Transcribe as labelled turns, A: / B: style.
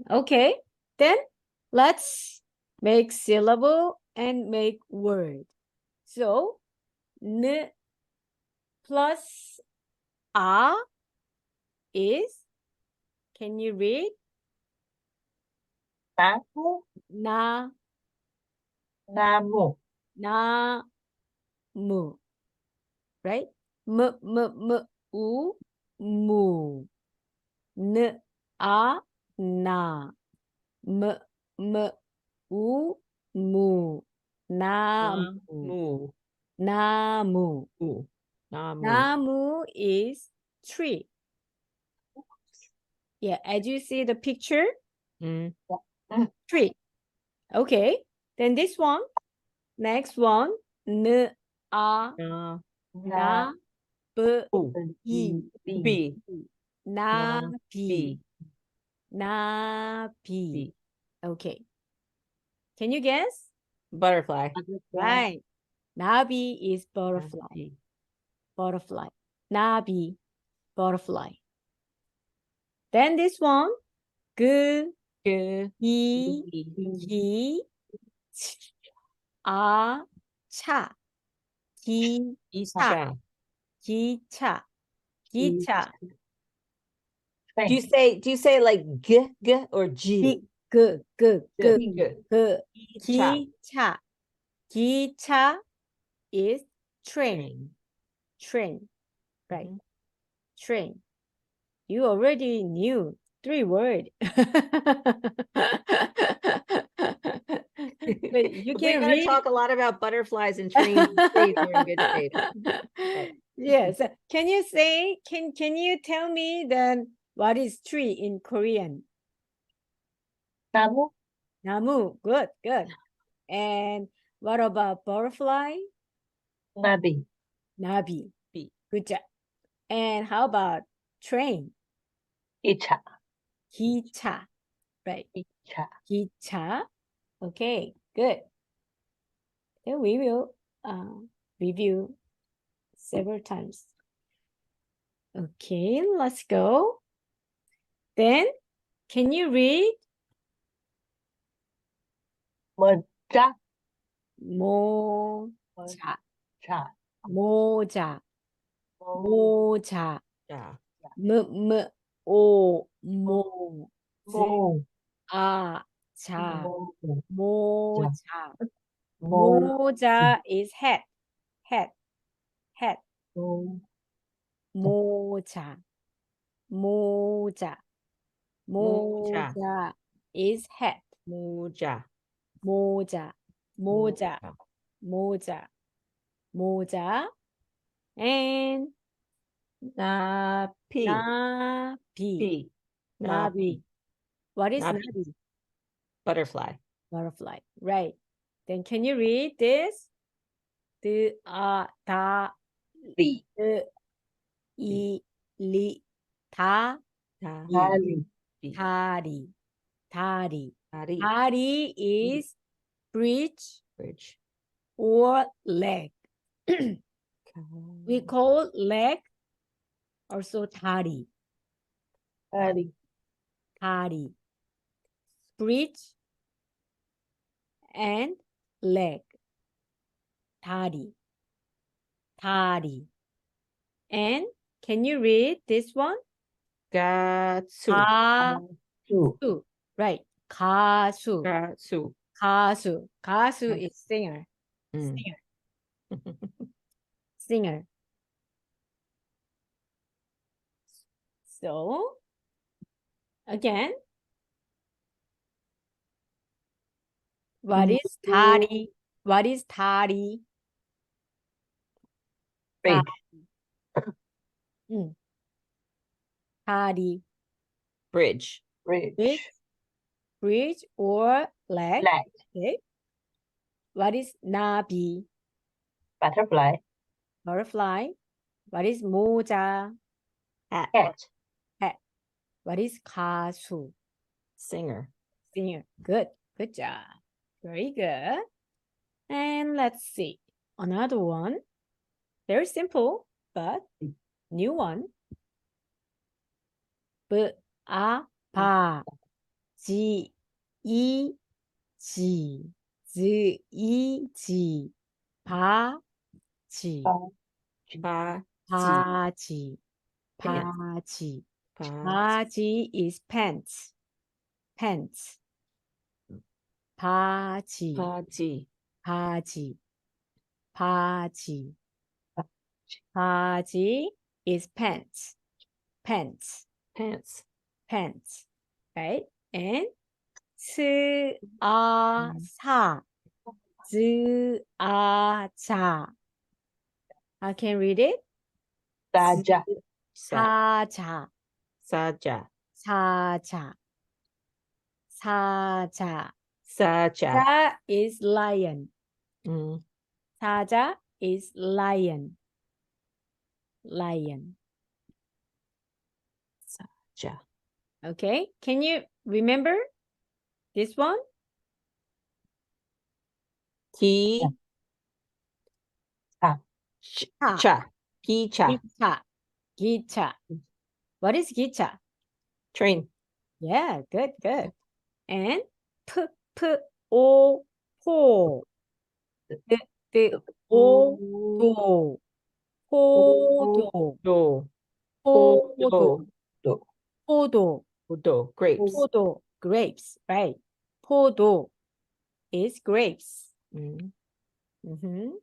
A: Okay, then let's make syllable and make word. So, n plus a is, can you read?
B: 나무,
A: Na,
B: 나무,
A: mu, right? U, mu. N, a, na. U, mu. Namu.
C: 나무.
A: Namu.
C: 나무.
A: Namu is tree. Yeah, as you see the picture, tree. Okay, then this one, next one, n, a,
C: 나.
A: na, b, i,
C: B.
A: na,
C: B.
A: bi, na, bi. Okay, can you guess?
C: Butterfly.
A: Right. Nabi is butterfly.
C: B.
A: Butterfly. Nabi, butterfly. Then this one, g,
C: G.
A: he, a, cha,
C: Isha.
A: 기차, 기차.
C: Do you say like g or g?
A: 그,
C: G.
A: 기차. 기차 is train. Train, right? Train. You already knew 3 words. But you
C: We're
A: can
C: going to
A: read.
C: talk a lot about butterflies and trains. We're in good shape. Okay.
A: Yes. Can you say, can you tell me then what is tree in Korean?
B: 나무,
A: 나무. Good, good. And what about butterfly?
B: 나비,
A: 나비.
C: B.
A: Good job. And how about train?
B: 기차,
A: 기차. Right.
B: 기차.
A: 기차. Okay, good. Then we will review several times. Okay, let's go. Then, can you read?
B: 모자,
A: 모자.
B: 자,
A: 모자. 모자.
C: Yeah.
A: 오,
B: 모,
A: 아, 자.
B: 모,
A: 모자.
B: 모,
A: 모자 is hat. Hat. Hat.
B: 모,
A: 모자. 모자. 모자 is hat.
C: 모자.
A: 모자. 모자. 모자. 모자. And
C: 나비.
A: 나비.
C: B.
A: 나비. What is
C: 나비.
A: 나비?
C: Butterfly.
A: Butterfly. Right. Then can you read this? 다,
B: 리,
A: 리, 다,
B: 다리,
A: 다리. 다리.
C: 다리.
A: 다리 is bridge
C: Bridge.
A: or leg. We call leg also 다리.
B: 다리,
A: 다리. Bridge and leg. 다리. 다리. And can you read this one?
C: 가수.
A: 가수. Right. 가수.
C: 가수.
A: 가수. 가수 is singer. Singer. Singer. So, again, what is 다리? What is 다리?
B: bridge,
A: 다리.
C: Bridge.
B: bridge,
A: Bridge or leg.
B: leg,
A: Okay. What is 나비?
B: butterfly,
A: Butterfly. What is 모자?
C: Hat.
B: cat,
A: What is 가수?
C: Singer.
A: Singer. Good. Good job. Very good. And let's see. Another one. Very simple, but new one. 바. 지, 이, 지, 즈, 이, 지, 바, 지,
B: 바,
C: 바지.
A: 바지, 바지.
C: 바,
A: 바지 is pants. pants. 바지,
C: 바지.
A: 바지, 바지. 바지 is pants. pants.
C: pants.
A: pants. Right? And 스, 아, 사, 즈, 아, 자. I can read it.
B: 사자,
A: 사자,
C: 사자.
A: 사자, 사자.
C: 사자.
A: 자 is lion.
C: 음,
A: 사자 is lion. lion.
C: 사자.
A: Okay, can you remember this one?
C: 기,
B: 차,
C: 차. 기차.
A: 기차, 기차. What is 기차?
C: train.
A: Yeah, good, good. And 오, 포. 오, 도. 포도.
C: 도.
A: 포도.
B: 도,
A: 포도.
C: 포도. grapes.
A: 포도. Grapes, right? 포도 is grapes.
C: 음,
A: Mhm.